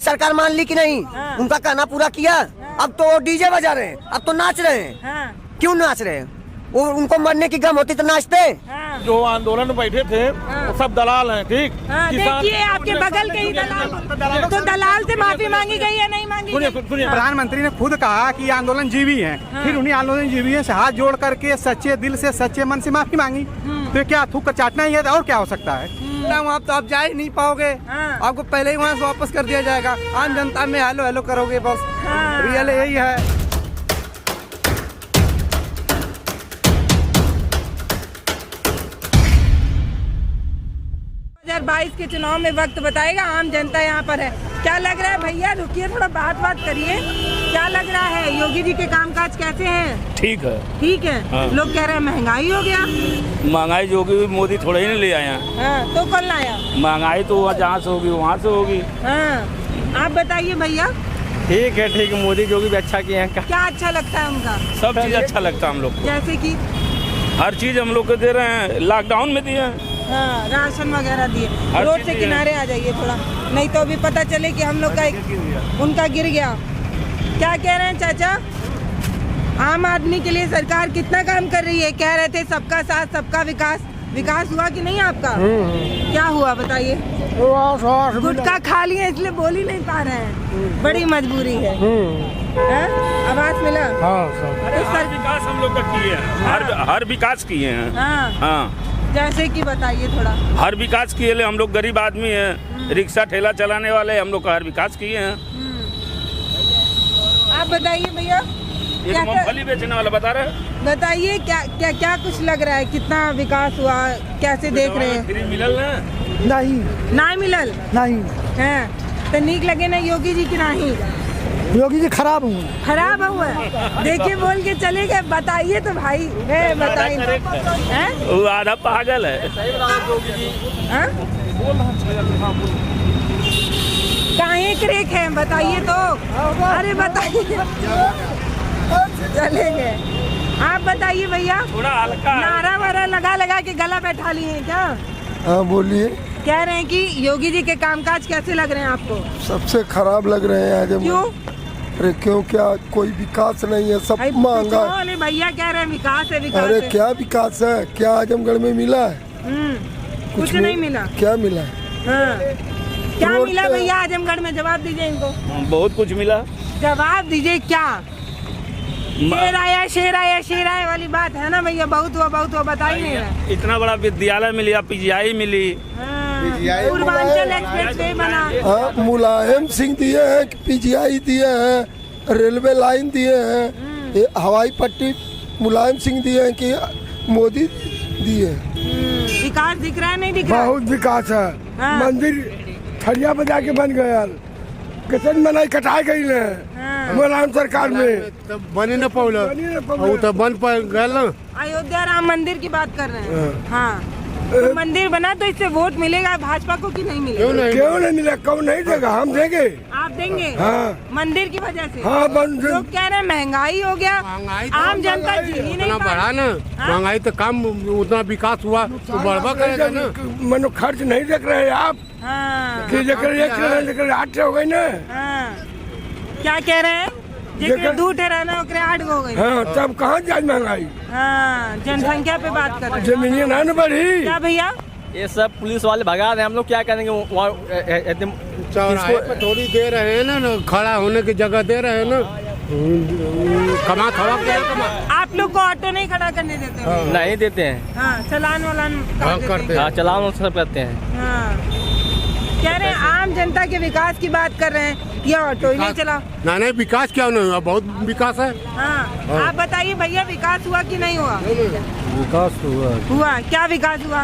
सरकार मान ली कि नहीं? उनका कहना पूरा किया। अब तो वो डीजे बजा रहे हैं, अब तो नाच रहे हैं। क्यों नाच रहे हैं? वो उनको मरने की गम होती तो नाचते। जो आंदोलन में बैठे थे वो सब दलाल हैं, ठीक? देखिए आपके बगल के ही दलाल, तो दलाल से माफी मांगी गई है नहीं मांगी गई? प्रधानमंत्री ने खुद कहा कि आंदोलन जीवी है, फिर उन्हीं आंदोलन जीवी से हाथ जोड़ करके सच्चे दिल से सच्चे मन से माफी मांगी। तो क्या थूक कर चाटना ही है और क्या हो सकता है? वहाँ तो आप जा ही नहीं पाओगे, आपको पहले ही वहाँ से वापस कर दिया जाएगा। आम जनता में हेलो हेलो करोगे बस, रियल यही है। 2022 के चुनाव में वक्त बताएगा। आम जनता यहाँ पर है। क्या लग रहा है भैया? रुकिए थोड़ा बात करिए। क्या लग रहा है योगी जी के कामकाज कैसे हैं? ठीक है, ठीक है। हाँ। लोग कह रहे हैं महंगाई हो गया। महंगाई योगी मोदी थोड़ा ही नहीं ले आया। तो कौन लाया? महंगाई तो जहाँ से होगी वहाँ से होगी। आप बताइए भैया। ठीक है, ठीक है। मोदी जोगी भी अच्छा किए हैं। क्या अच्छा लगता है उनका? सब चीज अच्छा लगता है हम लोग को। जैसे कि हर चीज हम लोग को दे रहे हैं, लॉकडाउन में दिए हैं। राशन वगैरह दिए। रोड से किनारे आ जाइए थोड़ा, नहीं तो अभी पता चले कि हम लोग का उनका गिर गया। क्या कह रहे हैं चाचा? आम आदमी के लिए सरकार कितना काम कर रही है? कह रहे थे सबका साथ सबका विकास। विकास हुआ कि नहीं आपका? क्या हुआ बताइए? गुटखा खा लिए इसलिए बोल ही नहीं पा रहे हैं, बड़ी मजबूरी है। आवाज मिला? हर विकास हम लोग का किए हैं, हर विकास किए हैं। हाँ, जैसे कि बताइए थोड़ा। हर विकास किए ले, हम लोग गरीब आदमी हैं, रिक्शा ठेला चलाने वाले, हम लोग का हर विकास किए हैं। आप बताइए भैया। ये तो मूंगफली बेचने वाला बता रहे हैं। बताइए क्या क्या क्या कुछ लग रहा है? कितना विकास हुआ? कैसे देख रहे हैं? फ्री मिलल नहीं मिलल नहीं है तो नीक लगे ना योगी जी की? नहीं, योगी जी खराब हुआ। खराब हुआ है। देखिए बोल के चले गए। बताइए तो भाई है, बताइए। वो आधा पागल है। काहे क्रेक है? बताइए तो। अरे बताइए। चले गए। आप बताइए भैया। थोड़ा हल्का नारा वारा लगा के गला बैठा लिए हैं क्या? हाँ बोलिए। कह रहे हैं कि योगी जी के कामकाज कैसे लग रहे हैं आपको? सबसे खराब लग रहे हैं आजम। क्यों? अरे क्यों? क्या कोई विकास नहीं है, सब महंगा। अरे भैया कह रहे हैं विकास है, विकास अरे है। क्या विकास है? क्या आजमगढ़ में मिला है? कुछ नहीं मिला। क्या मिला है? क्या मिला भैया आजमगढ़ में? जवाब दीजिए इनको। बहुत कुछ मिला। जवाब दीजिए क्या? शेर आया शेर आया वाली बात है ना भैया। बहुत हुआ बताइए नहीं रहा। इतना बड़ा विद्यालय मिली, पीजीआई मिली, पूर्वांचल एक्सप्रेस वे बना। मुलायम सिंह दिए हैं, पीजीआई दिए हैं, रेलवे लाइन दिए हैं, ये हवाई पट्टी मुलायम सिंह दिए हैं कि मोदी दिए? विकास दिख रहा है नहीं दिख रहा? बहुत विकास है। मंदिर थरिया बजा के बन गया, किसान मनाई कटाई गई है मुलायम सरकार में, बनी न पौला तो बन गया ना। अयोध्या राम मंदिर की बात कर रहे हैं। हाँ, तो मंदिर बना तो इससे वोट मिलेगा भाजपा को कि नहीं मिलेगा? क्यों नहीं मिला? कौन नहीं देगा? हम देंगे। आप देंगे? हाँ। मंदिर की वजह से? हाँ, लोग कह रहे हैं महंगाई हो गया, आम जनता जी ही नहीं बढ़ा ना। महंगाई तो कम, उतना विकास हुआ तो बढ़वा करेगा ना। मनो खर्च नहीं देख रहे आप? हाँ। लेकर 8 हो गई ना। क्या कह रहे हैं? दूध रहना 8 हो गई। हाँ, तब कहाँ जाए महंगाई? हाँ, जनसंख्या पे बात कर रहे हैं। जमीन ना न बढ़ी। क्या भैया? ये सब पुलिस वाले भगा रहे हैं, हम लोग क्या करेंगे? चौराहे पे थोड़ी दे रहे हैं ना, खड़ा होने की जगह दे रहे हैं ना। कमा आप लोग को ऑटो नहीं खड़ा करने देते? नहीं देते हैं। हाँ, चलान वालान करते हैं। चलान सब करते हैं। हाँ। कह रहे हैं आम जनता के विकास की बात कर रहे हैं, ये ऑटो ही नहीं चला। नहीं, विकास क्या नहीं हुआ? बहुत विकास है। हाँ। आप बताइए भैया, विकास हुआ कि नहीं हुआ? विकास हुआ। क्या विकास हुआ?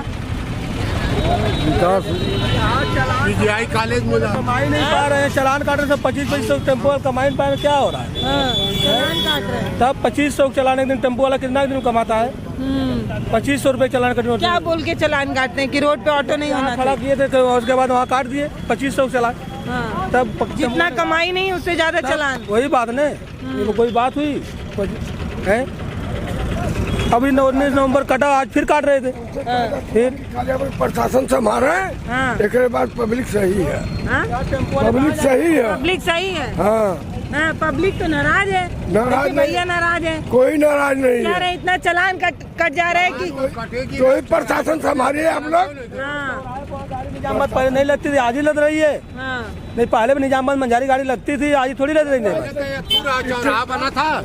विकास पीजीआई कॉलेज में कमाई नहीं पा रहे हैं, चलान काट रहे हैं। 2500 टेम्पो वाला कमाई नहीं पा रहे, क्या हो रहा है? चलान काट रहे हैं। तब 2500 चलाने के दिन टेम्पो वाला कितना दिन कमाता है? 2500 रुपए चलान काटने। क्या बोल के चलान काटते हैं कि रोड पे ऑटो नहीं होना? खड़ा किए थे तो उसके बाद वहाँ काट दिए 2500 चलान। हाँ। तब जितना कमाई नहीं उससे ज्यादा चलान। वही बात ने, कोई बात हुई है? अभी 19 नवंबर कटा, आज फिर काट रहे थे। फिर प्रशासन से हमारा हाँ। एक बाद पब्लिक सही है, हाँ? पब्लिक सही है, पब्लिक सही है। हाँ हाँ, पब्लिक तो नाराज है, नाराज देखिए भैया नाराज है, कोई नाराज नहीं कह है। रहे इतना चालान कट जा रहा है कि तो ही प्रशासन संभालिए आप लोग। हाँ, निजामत पहले नहीं लगती थी, आज ही लग रही है। हाँ। नहीं पहले भी निजामत मंझारी गाड़ी लगती थी, आज ही थोड़ी लग रही है। पूरा चौराहा बना था,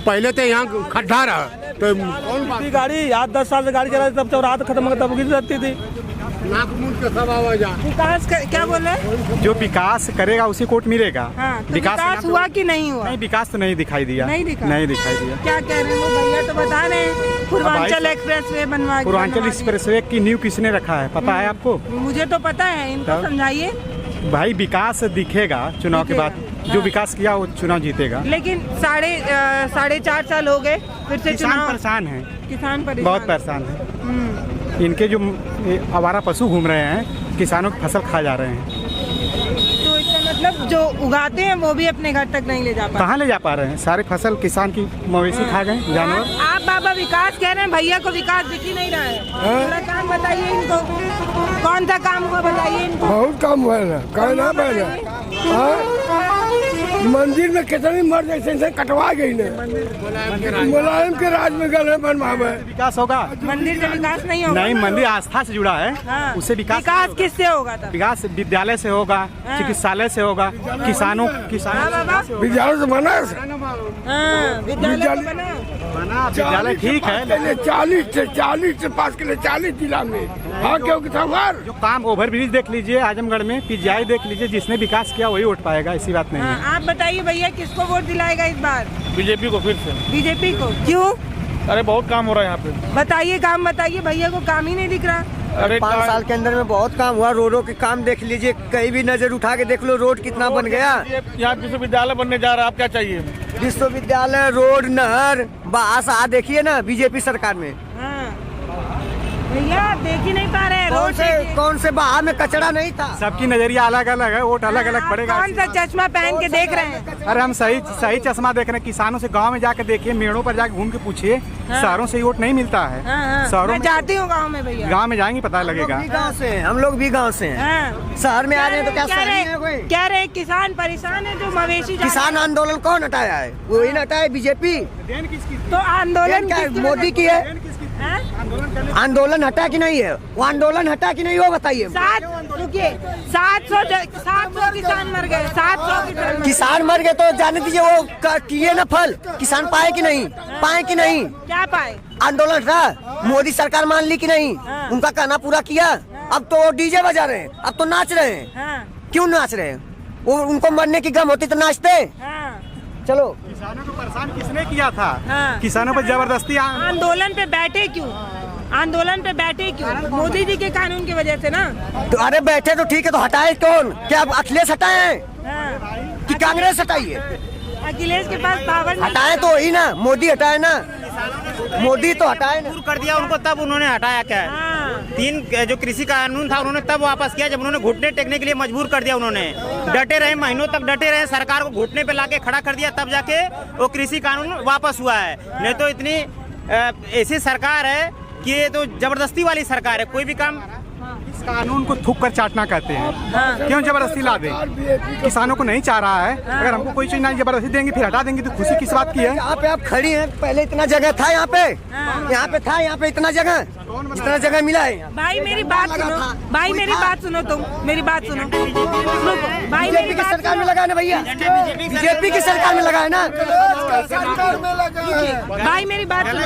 पहले तो यहाँ खड्डा रहा, तो कौन इतनी गाड़ी आज 10 साल से गाड़ी चला तब चौराहा खत्म हो तब गिर जाती थी। नाक मुंह के सब आवाज आ। विकास क्या बोल रहे हैं? जो विकास करेगा उसी कोर्ट मिलेगा। हाँ, तो विकास हुआ कि नहीं हुआ? नहीं, विकास तो नहीं दिखाई दिया। नहीं दिखा? नहीं दिखाई दिया। क्या कह रहे हैं वो भैया तो बता रहे हैं पूर्वांचल एक्सप्रेस वे बनवा पूर्वांचल एक्सप्रेसवे की नींव किसने रखा है, पता है आपको? मुझे तो पता है, इनको समझाइए। भाई विकास दिखेगा चुनाव के बाद, जो विकास किया वो चुनाव जीतेगा। लेकिन 4.5 साल हो गए फिर से किसान चुनाव। परेशान है, किसान परेशान, बहुत परेशान है। इनके जो आवारा पशु घूम रहे हैं, किसानों की फसल खा जा रहे हैं। तो इसका मतलब जो उगाते हैं वो भी अपने घर तक नहीं ले जा पाते। कहाँ ले जा पा रहे हैं? सारे फसल किसान की मवेशी खा गए, जानवर। आप बाबा विकास कह रहे हैं, भैया को विकास दिख ही नहीं रहा है। पूरा काम बताइए इनको, कौन सा काम हुआ बताइए इनको। बहुत काम हुआ है, कहना पहले मंदिर में कितनी इमरजेंसी कटवा गई ने, मुलायम के राज में गले बनवावे। विकास होगा? मंदिर से विकास नहीं होगा। नहीं, मंदिर आस्था से जुड़ा है। हाँ। उससे विकास किससे होगा तब? विकास विद्यालय से होगा, चिकित्सालय से होगा, किसानों विद्यालय से बना, विद्यालय तो बना। विद्यालय ठीक है। 40 से पास के लिए 40 जिला में। हाँ, क्योंकि जो काम ओवर ब्रिज देख लीजिए आजमगढ़ में, पीजीआई देख लीजिए, जिसने विकास किया वही वोट पाएगा, ऐसी बात नहीं है। आप बताइए भैया किसको वोट दिलाएगा इस बार? बीजेपी को फिर से। बीजेपी को क्यों? अरे बहुत काम हो रहा है यहाँ पे। बताइए काम बताइए, भैया को काम ही नहीं दिख रहा। अरे 5 साल के अंदर में बहुत काम हुआ। रोडों के काम देख लीजिए, कहीं भी नजर उठा के देख लो, रोड कितना बन गया। यहाँ विश्वविद्यालय बनने जा रहा है, आप क्या चाहिए? विश्वविद्यालय, रोड, नहर, बास आ देखिए ना बीजेपी सरकार में। भैया देख ही नहीं पा रहे हैं रोड। कौन से बाहर में कचरा नहीं था। सबकी नजरिया अलग अलग है, वोट अलग अलग पड़ेगा। कौन सा चश्मा पहन के देख रहे हैं? अरे हम सही चश्मा देख रहे हैं। किसानों से गांव में जाके देखिए, मेड़ों पर जाके घूम के पूछिए। शहरों से वोट नहीं मिलता है। शहरों मैं जाती हूँ गाँव में भैया। गाँव में जाएंगे पता लगेगा। हम लोग भी गाँव से हैं। शहर में आ रहे हैं तो क्या शहरी है कोई? कह रहे किसान परेशान है, जो मवेशी किसान आंदोलन कौन हटाया है? वही ना हटाया, बीजेपी। तो आंदोलन मोदी की है। आंदोलन हटा कि नहीं है? वो आंदोलन हटा कि नहीं, वो बताइए। 700 किसान मर गए। 700 किसान मर गए तो जाने दीजिए, वो किए ना फल। किसान पाए कि नहीं? पाए कि नहीं? क्या पाए? आंदोलन था, मोदी सरकार मान ली कि नहीं? उनका कहना पूरा किया। अब तो वो डीजे बजा रहे हैं, अब तो नाच रहे हैं। क्यों नाच रहे हैं? वो उनको मरने की गम होती तो नाचते। चलो, किसानों को परेशान किसने किया था? किसानों पर जबरदस्ती आंदोलन पे बैठे क्यों? आंदोलन पे बैठे क्यों? मोदी जी के कानून की वजह से ना। तो अरे बैठे तो ठीक है, तो हटाए कौन? क्या अखिलेश हटाए हैं कि कांग्रेस हटाई है? अखिलेश के पास पावर हटाए तो वही ना, मोदी हटाए ना। मोदी तो हटाए ना। कर दिया उनको, तब उन्होंने हटाया क्या है? 3 जो कृषि कानून था उन्होंने तब वापस किया, जब उन्होंने घुटने टेकने के लिए मजबूर कर दिया। उन्होंने डटे रहे, महीनों तक डटे रहे, सरकार को घुटने पे लाके खड़ा कर दिया, तब जाके वो कृषि कानून वापस हुआ है। नहीं तो इतनी ऐसी सरकार है कि ये तो जबरदस्ती वाली सरकार है। कोई भी काम इस कानून को थूक कर चाटना कहते हैं। क्यों जबरदस्ती ला दे? किसानों को नहीं चाह रहा है। अगर हमको कोई चीज नहीं जबरदस्ती देंगे फिर हटा देंगे तो खुशी किस बात की है? यहाँ पे आप खड़ी हैं, पहले इतना जगह था यहाँ पे? यहाँ पे था, यहाँ पे इतना जगह, जितना जगह मिला है। भाई मेरी बात सुनो, भाई मेरी बात सुनो, तुम मेरी बात सुनो। भाई बीजेपी की सरकार में लगा है ना भैया, बीजेपी की सरकार में लगा है ना। भाई मेरी बात सुनो,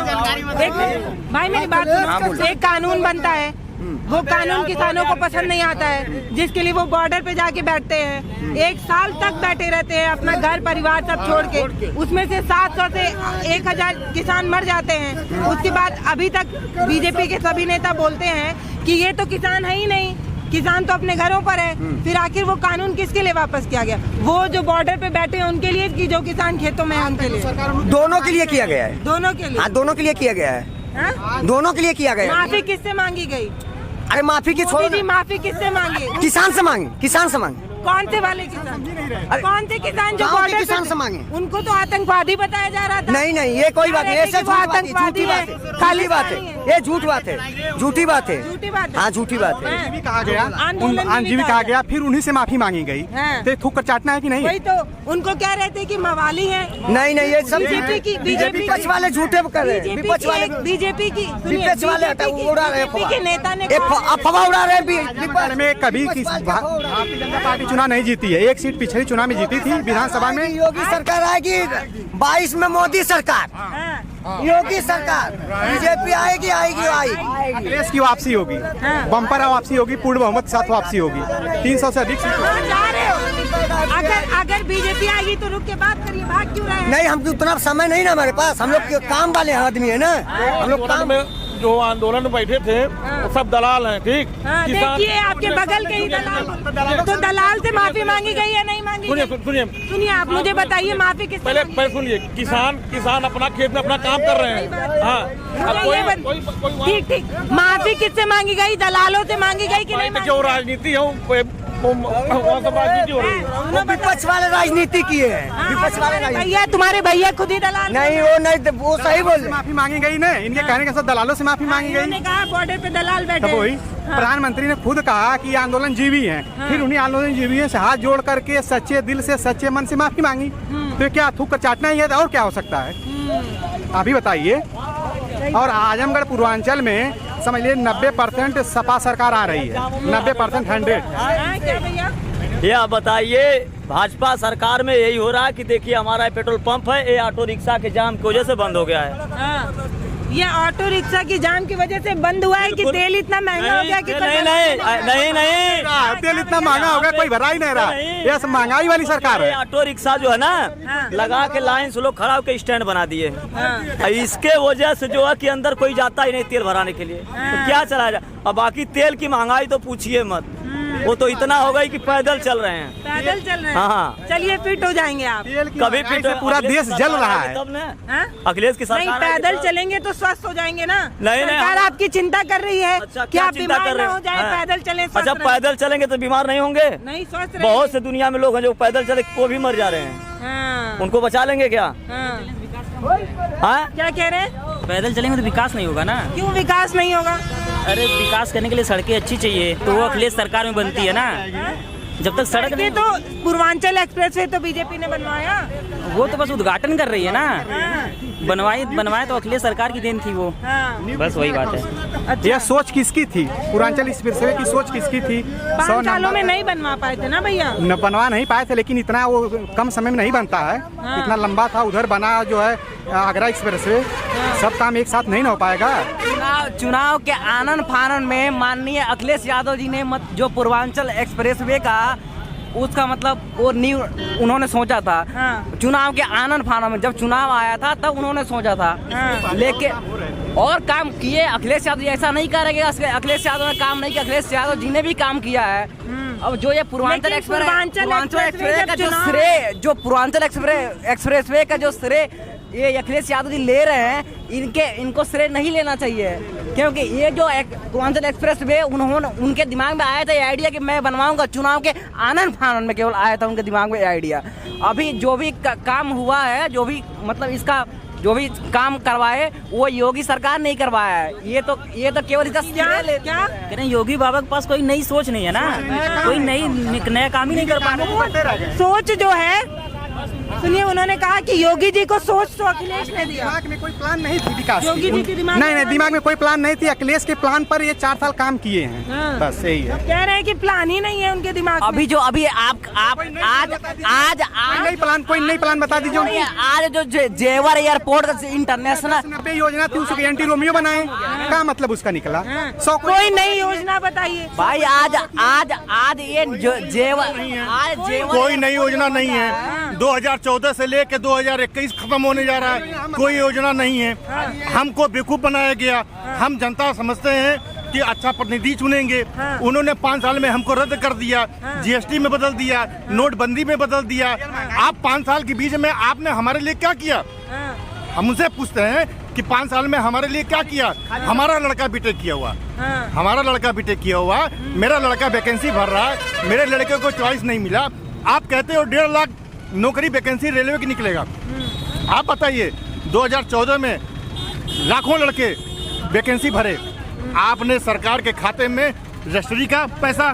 एक मिनट भाई मेरी बात सुनो। एक कानून बनता है, वो कानून किसानों को पसंद नहीं आता है, जिसके लिए वो बॉर्डर पे जाके बैठते हैं। 1 साल तक बैठे रहते हैं, अपना घर परिवार सब छोड़ के। उसमें से 700 से 1000 किसान मर जाते हैं। उसके बाद अभी तक बीजेपी के सभी नेता बोलते हैं कि ये तो किसान है ही नहीं, किसान तो अपने घरों पर है। फिर आखिर वो कानून किसके लिए वापस किया गया? वो जो बॉर्डर पे बैठे हैं उनके लिए, कि जो किसान खेतों में है उनके लिए? दोनों के लिए किया गया है। दोनों के लिए? हाँ, दोनों के लिए किया गया है। दोनों के लिए किया गया। माफी किससे मांगी गई? अरे माफी की छोड़, माफी किससे मांगी? किसान से मांगी, किसान से मांगी। कौन से वाले किसान? कौन से किसान जो गाँव के बॉर्डर किसान पे से मांगे? उनको तो आतंकवादी बताया जा रहा था। नहीं नहीं, ये कोई बात नहीं, कह रहे थे ऐसे कि वो आतंकवादी है, झूठी बात है, ये झूठ बात है, झूठी बात है, झूठी बात है। हाँ झूठी बात है। भी कहा गया, आंदोलन भी आंजी भी कहा कहा गया, फिर उन्हीं से माफी मांगी गई। हाँ। तो थूक कर चाटना है कि नहीं? वही तो उनको कह रहे थे कि मवाली है। नहीं नहीं, ये सब बीजेपी की विपक्ष वाले झूठे कर रहे हैं, विपक्ष वाले बीजेपी की विपक्ष वाले उड़ा रहे बीजेपी के नेता ने अफवाह उड़ा रहे हैं बिहार में कभी भारतीय जनता पार्टी चुनाव नहीं जीती है। एक सीट पिछले चुनाव में जीती थी विधानसभा में। योगी सरकार आएगी 22 में, मोदी सरकार, योगी सरकार, बीजेपी आएगी आएगी आएगी। अखिलेश की वापसी होगी, बम्पर वापसी होगी, पूर्ण बहुमत के साथ वापसी होगी, 300 से अधिक सीट। जा रहे हो। अगर बीजेपी आएगी तो रुक के बात करिए, भाग क्यों रहे हैं? नहीं, हम उतना समय नहीं ना हमारे पास, हम लोग काम वाले आदमी है ना, हम लोग काम में जो आंदोलन में बैठे थे वो सब दलाल हैं, ठीक। देखिए आपके बगल के ही दलाल, तो दलाल से माफी मांगी गई है नहीं मांगी? सुनिए आप मुझे बताइए माफी किस? पहले सुनिए, किसान अपना खेत में अपना काम कर रहे हैं। हाँ, ठीक, माफी किससे मांगी गई? दलालों से मांगी गई कि नहीं? जो राजनीति है राजनीति हो रही है, विपक्ष वाले राजनीति की है, विपक्ष वाले भैया तुम्हारे भैया खुद ही दलाल नहीं, वो सही बोल रहे। माफी मांगी गई ना, इनके कहने के साथ दलालों से माफी मांगी गई। उन्होंने कहा बॉर्डर पे दलाल बैठे। तब वही प्रधानमंत्री ने खुद कहा कि ये आंदोलन जीवी है, फिर उन्हीं आंदोलन जीवी से हाथ जोड़ करके सच्चे दिल से सच्चे मन से माफी मांगी। तो क्या थूक कर चाटना ही है और क्या हो सकता है? आप ही बताइए। और आजमगढ़ पूर्वांचल में समझ लीजिए 90% सपा सरकार आ रही है, 90% 100। क्या भैया? ये आप बताइए, भाजपा सरकार में यही हो रहा है कि देखिए हमारा पेट्रोल पंप है, ये ऑटो रिक्शा के जाम की वजह से बंद हो गया है। ये ऑटो रिक्शा की जाम की वजह से बंद हुआ है कि तेल इतना महंगा हो गया कि नहीं, तेल इतना महंगा हो गया कोई भरा ही नहीं रहा। ये सब महंगाई वाली सरकार है। ऑटो रिक्शा जो है ना, लगा के लाइन से लोग खड़ा होकर स्टैंड बना दिए। इसके वजह से जो है कि अंदर कोई जाता ही नहीं तेल भराने के लिए, तो क्या चला जाए। अब बाकी तेल की महंगाई तो पूछिए मत, वो तो इतना हो गई कि पैदल चल रहे हैं, पैदल चल रहे हैं। हाँ, चलिए फिट हो जाएंगे आप। कभी फिट हो, पूरा देश जल रहा है तब ना। हाँ? अखिलेश की नहीं, सरकार पैदल चलेंगे तो स्वस्थ हो जाएंगे ना। नहीं, सरकार आपकी चिंता कर रही है कि आप बीमार ना हो जाए, पैदल चले। अच्छा, पैदल चलेंगे तो बीमार नहीं होंगे? नहीं, स्वस्थ रहेंगे। बहुत से दुनिया में लोग हैं जो पैदल चले वो भी मर जा रहे हैं, उनको बचा लेंगे क्या? हाँ, क्या कह रहे हैं? पैदल चलेंगे तो विकास नहीं होगा ना। क्यों विकास नहीं होगा? अरे विकास करने के लिए सड़कें अच्छी चाहिए, तो वो अखिलेश सरकार में बनती है ना। जब तक सड़क नहीं, तो पूर्वांचल एक्सप्रेस वे तो बीजेपी ने बनवाया, वो तो बस उद्घाटन कर रही है ना। बनवाए तो अखिलेश सरकार की देन थी वो। बस वही बात है। यह सोच किसकी थी? पूर्वांचल एक्सप्रेसवे की सोच किसकी थी? 5 सालों में नहीं बनवा पाए थे ना भैया। बनवा नहीं पाए थे, लेकिन इतना वो कम समय में नहीं बनता है। इतना लंबा था, उधर बना जो है आगरा एक्सप्रेसवे, सब काम एक साथ नहीं ना हो पाएगा। चुनाव के आनन फानन में माननीय अखिलेश यादव जी ने जो पूर्वांचल एक्सप्रेसवे का उसका मतलब वो न्यू उन्होंने सोचा था। चुनाव के आनन फानन में जब चुनाव आया था तब उन्होंने सोचा था, लेकिन और काम किए। अखिलेश यादव जी ऐसा नहीं करेंगे अखिलेश यादव ने काम नहीं किया, अखिलेश यादव जी ने भी काम किया है। अब जो ये पूर्वांचल एक्सप्रेस का जो श्रेय, जो पूर्वांचल एक्सप्रेसवे का जो श्रेय ये अखिलेश यादव जी ले रहे हैं, इनको श्रेय नहीं लेना चाहिए, क्योंकि ये जो पूर्वांचल एक्सप्रेस वे उनके दिमाग में आया था ये आइडिया कि मैं बनवाऊंगा। चुनाव के आनंद फानन में केवल आया था उनके दिमाग में ये आइडिया। अभी जो भी काम हुआ है, जो भी मतलब इसका जो भी काम करवाए वो योगी सरकार नहीं करवाया है। ये तो केवल क्या कह रहे योगी बाबा के पास कोई नई सोच नहीं है ना, कोई नया काम ही नहीं कर पा रहे। सोच जो है, सुनिए, उन्होंने कहा कि योगी जी को सोच तो अखिलेश ने दिया। दिमाग में कोई प्लान नहीं थी विकास योगी जी के दिमाग नहीं, दिमाग में कोई प्लान नहीं थी। अखिलेश के प्लान पर ये 4 साल काम किए हैं, बस यही है। कह रहे हैं कि प्लान ही नहीं है उनके दिमाग में। अभी आप नई प्लान, कोई नई प्लान बता दीजिए। आज जो जेवर एयरपोर्ट इंटरनेशनल 90 योजना थी, उसको एंटी रोमियो बनाए, क्या मतलब उसका निकला? कोई नई योजना बताइए भाई। आज ये जेवर कोई नई योजना नहीं है। 2014 से लेके 2021 खत्म होने जा रहा है, कोई योजना नहीं है। हमको बेवकूफ बनाया गया। हम जनता समझते हैं कि अच्छा प्रतिनिधि चुनेंगे, उन्होंने 5 साल में हमको रद्द कर दिया, जीएसटी में बदल दिया, नोटबंदी में बदल दिया। आप 5 साल के बीच में आपने हमारे लिए क्या किया? हम उनसे पूछते हैं कि 5 साल में हमारे लिए क्या किया। हमारा लड़का बीटेक किया हुआ, हमारा लड़का बीटेक किया हुआ, मेरा लड़का वैकेंसी भर रहा है, मेरे लड़के को चॉइस नहीं मिला। आप कहते हो 1.5 लाख नौकरी वैकेंसी रेलवे की निकलेगा। आप बताइए 2014 में लाखों लड़के वैकेंसी भरे, आपने सरकार के खाते में रजिस्ट्री का पैसा,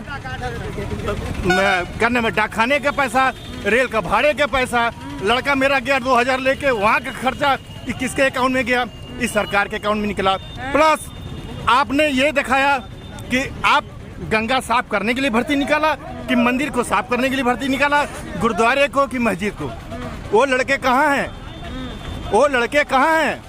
करने में डाकखाने का पैसा, रेल का भाड़े का पैसा, लड़का मेरा गया 2000 लेके, वहाँ का खर्चा किसके अकाउंट में गया? इस सरकार के अकाउंट में निकला। प्लस आपने ये दिखाया कि आप गंगा साफ करने के लिए भर्ती निकाला, कि मंदिर को साफ करने के लिए भर्ती निकाला, गुरुद्वारे को कि मस्जिद को। वो लड़के कहाँ हैं? वो लड़के कहाँ हैं?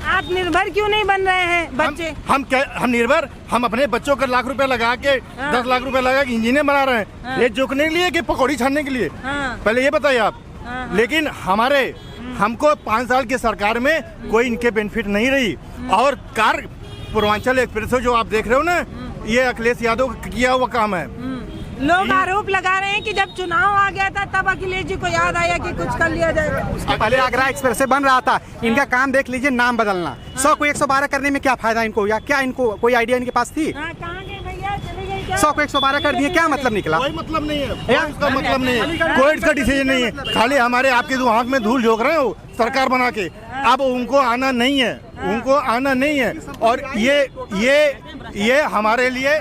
आत्मनिर्भर क्यों नहीं बन रहे हैं बच्चे? हम निर्भर, हम अपने बच्चों को लाख रुपए लगा के 10 लाख रुपए लगा के इंजीनियर बना रहे हैं। ये जोकने के लिए कि पकौड़ी छानने के लिए? पहले ये बताइए आप। लेकिन हमको 5 साल की सरकार में कोई इनके बेनिफिट नहीं रही। और कार पूर्वांचल एक्सप्रेस जो आप देख रहे हो ना, ये अखिलेश यादव का किया हुआ काम है। लोग आरोप लगा रहे हैं कि जब चुनाव आ गया था तब अखिलेश जी को याद आया कि कुछ कर लिया जाएगा। उसके पहले आगरा एक्सप्रेस बन रहा था, इनका काम देख लीजिए, नाम बदलना। 100 को 112 करने में क्या फायदा इनको, या क्या इनको कोई आइडिया इनके पास थी? 100 को 112 कर दिए, क्या मतलब निकला? कोई मतलब नहीं है, कोई इसका मतलब नहीं है, कोई इसका डिसीजन नहीं है। खाली हमारे आपके आँख में धूल झोंक रहे हो सरकार बना के। अब उनको आना नहीं है, उनको आना नहीं है। और ये हमारे लिए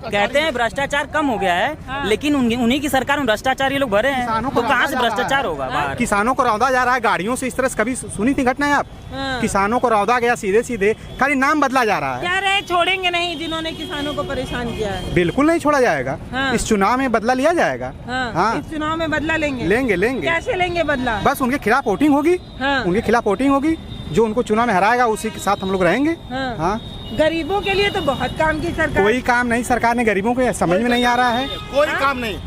कहते हैं भ्रष्टाचार कम हो गया है, लेकिन उन्हीं की सरकार में भ्रष्टाचार ये लोग भरे हैं, तो कहाँ से भ्रष्टाचार होगा बाहर? किसानों को रौंदा जा रहा है गाड़ियों से, इस तरह से कभी सुनी थी घटना है आप? किसानों को रौंदा गया सीधे सीधे, खाली नाम बदला जा रहा है। कह रहे छोड़ेंगे नहीं जिन्होंने किसानों को परेशान किया है। बिल्कुल नहीं छोड़ा जाएगा। इस चुनाव में बदला लिया जाएगा। इस चुनाव में बदला लेंगे। लेंगे। कैसे लेंगे बदला? बस उनके खिलाफ वोटिंग होगी, उनके खिलाफ वोटिंग होगी, जो उनको चुनाव में हराएगा उसी के साथ हम लोग रहेंगे। गरीबों के लिए तो बहुत काम की सरकार। कोई काम नहीं सरकार ने गरीबों को, समझ में नहीं आ रहा है। कोई काम नहीं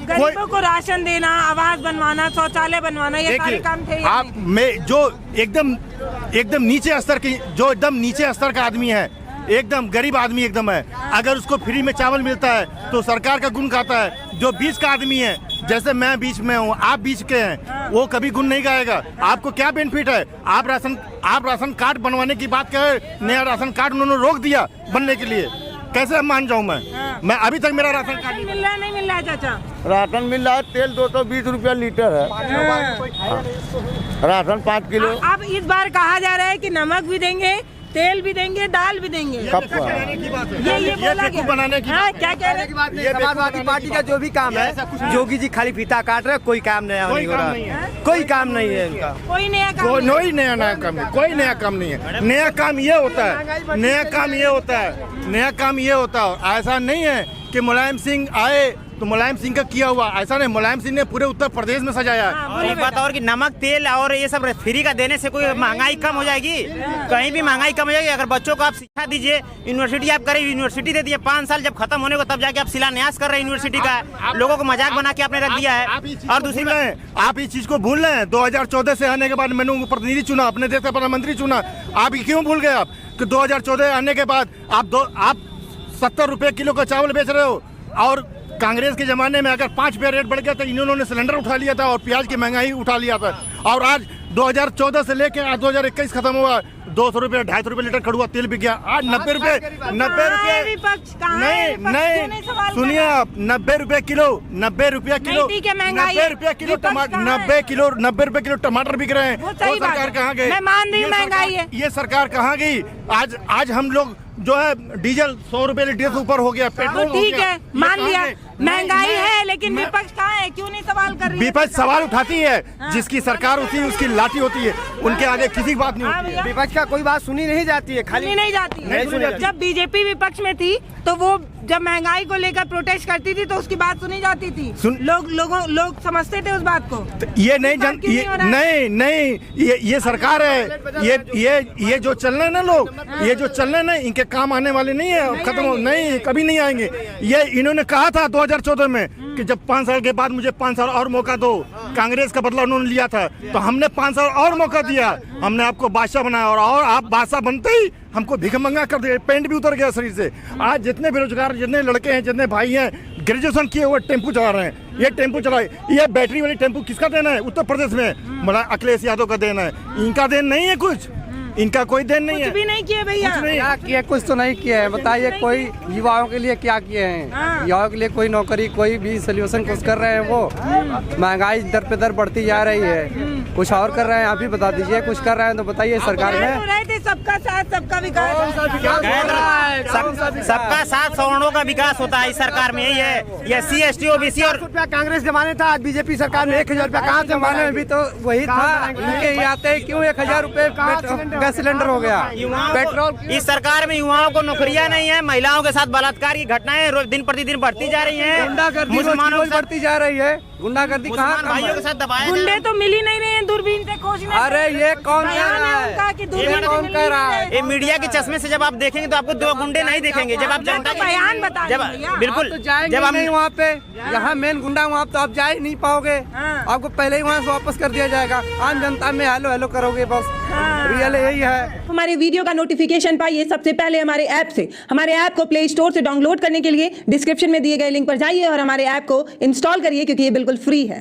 गरीबों को राशन देना, आवास बनवाना, शौचालय बनवाना, ये सारे काम थे। आप में जो एकदम नीचे स्तर की, जो एकदम नीचे स्तर का आदमी है, एकदम गरीब आदमी एकदम है, अगर उसको फ्री में चावल मिलता है तो सरकार का गुण गाता है। जो बीच का आदमी है, जैसे मैं बीच में हूँ, आप बीच के हैं, वो कभी गुण नहीं गाएगा। आपको क्या बेनिफिट है? आप राशन कार्ड बनवाने की बात करें, नया राशन कार्ड उन्होंने रोक दिया बनने के लिए। कैसे मान जाऊँ मैं अभी तक मेरा राशन कार्ड मिल रहा है, नहीं मिल रहा है चाचा? राशन मिल रहा है, तेल 220 रुपया लीटर है, राशन 5 किलो। अब इस बार कहा जा रहा है कि नमक भी देंगे, तेल भी देंगे, दाल भी देंगे। ये बोला गया बनाने की क्या कह रहे हैं? ये समाजवादी पार्टी का जो भी काम है, जोगी जी खाली फीता काट रहे, कोई काम नहीं हो रहा, कोई काम नहीं है इनका। कोई नया काम, कोई नया काम नहीं है। नया काम ये होता है, नया काम ये होता है। ऐसा नहीं है कि मुलायम सिंह आए तो मुलायम सिंह का किया हुआ, ऐसा नहीं। मुलायम सिंह ने पूरे उत्तर प्रदेश में सजाया है। और एक बात और कि नमक तेल और ये सब फ्री का देने से कोई महंगाई कम हो जाएगी? कहीं भी महंगाई कम हो जाएगी। अगर बच्चों को आप शिक्षा दीजिए, यूनिवर्सिटी आप करें, यूनिवर्सिटी दे दिए, 5 साल जब खत्म होने को तब जाके आप शिलान्यास कर रहे हैं यूनिवर्सिटी का। लोगों को मजाक बना के आपने रख दिया है। और दूसरी बात, आप इस चीज को भूल रहे हैं। 2014 से आने के बाद मैंने उनको प्रतिनिधि चुना, अपने देश का प्रधानमंत्री चुना। आप क्यों भूल गए? आप कि 2014 आने के बाद आप 70 रुपए किलो का चावल बेच रहे हो। और कांग्रेस के जमाने में अगर 5 रुपया रेट बढ़ गया तो इन्होंने सिलेंडर उठा लिया था और प्याज की महंगाई उठा लिया था। और आज 2014 से लेके आज 2021 खत्म हुआ, 200 रुपये 250 रुपये लीटर कड़ुआ तेल बिक गया। आज 90 रुपये नहीं सुनिए आप, 90 रुपये किलो, 90 रुपये किलो टमाटर बिक रहे हैं। वो सरकार कहाँ गई? मैं मान रही हूँ महंगाई है, ये सरकार कहाँ गई? आज हम लोग जो है डीजल 100 रुपये लीटर से ऊपर हो गया, पेट्रोल ठीक है, मान लिया महंगाई है, लेकिन विपक्ष कहाँ है? क्यों नहीं सवाल कर रही है? विपक्ष सवाल उठाती है, जिसकी सरकार होती है उसकी लाठी होती है, उनके आगे किसी की बात नहीं होती है। विपक्ष का कोई बात सुनी नहीं जाती है, खाली नहीं जाती। जब बीजेपी विपक्ष में थी तो वो जब महंगाई को लेकर प्रोटेस्ट करती थी तो उसकी बात सुनी जाती थी। लोग समझते थे उस बात को। ये नहीं, ये सरकार है। ये जो चल रहे हैं ना लोग, ये जो चल रहे हैं ना, इनके काम आने वाले नहीं है, खत्म हो नहीं, कभी नहीं आएंगे। ये इन्होंने कहा था 2014 में कि जब 5 साल के बाद मुझे 5 साल और मौका दो। कांग्रेस का बदला उन्होंने लिया था, तो हमने 5 साल और मौका दिया। हमने आपको बादशाह बनाया और आप बादशाह बनते ही हमको भिखमंगा कर दिया, पेंट भी उतर गया शरीर से। आज जितने बेरोजगार, जितने लड़के हैं, जितने भाई हैं, ग्रेजुएशन किए हुए टेम्पू चला रहे हैं। ये टेम्पू चलाए, ये बैटरी वाली टेम्पू किसका देना है? उत्तर प्रदेश में अखिलेश यादव का देना है, इनका देन नहीं है कुछ। इनका कोई देन नहीं कुछ है। भी नहीं किए भैया। क्या किया? कुछ तो नहीं किया है। बताइए कोई युवाओं के लिए क्या किए हैं? युवाओं के लिए कोई नौकरी, कोई भी सोल्यूशन कुछ कर रहे हैं? वो महंगाई दर पे दर बढ़ती जा रही है, कुछ और कर रहे हैं? आप ही बता दीजिए, कुछ कर रहे हैं तो बताइए सरकार में। सबका साथ सबका विकास, सबका साथ सवर्णों का विकास होता है इस सरकार में, यही है। ये SC ST OBC और कांग्रेस जमाने था, आज बीजेपी सरकार में 1000 रुपया कहाँ से जमाने में भी तो वही था। इनके ही आते हैं, क्यों 1000 रुपए गैस सिलेंडर हो गया? पेट्रोल इस सरकार में युवाओं को नौकरियां नहीं है, महिलाओं के साथ बलात्कार की घटनाएं दिन प्रतिदिन बढ़ती जा रही हैं, मुसलमानों की बढ़ती जा रही है। गुंडागर्दी कहाँ? भाइयों के साथ दबाया गुंडे तो मिल ही नहीं रहे हैं दूरबीन से खोजने। अरे ये कौन कह रहा है? ये मीडिया के चश्मे से जब आप देखेंगे तो आपको दो गुंडे नहीं दिखेंगे। जब आप जनता के बयान बता बिल्कुल जब हम नहीं वहाँ पे, यहाँ मेन गुंडा वहाँ तो आप जा ही नहीं पाओगे। आपको पहले ही वहाँ से वापस कर दिया जाएगा। आम जनता में हेलो हेलो करोगे बस, रियल यही है। हमारे वीडियो का नोटिफिकेशन पाइए सबसे पहले हमारे ऐप से। हमारे ऐप को प्ले स्टोर से डाउनलोड करने के लिए डिस्क्रिप्शन में दिए गए लिंक पर जाइए और हमारे ऐप को इंस्टॉल करिए, क्योंकि ये बिल्कुल फ्री है।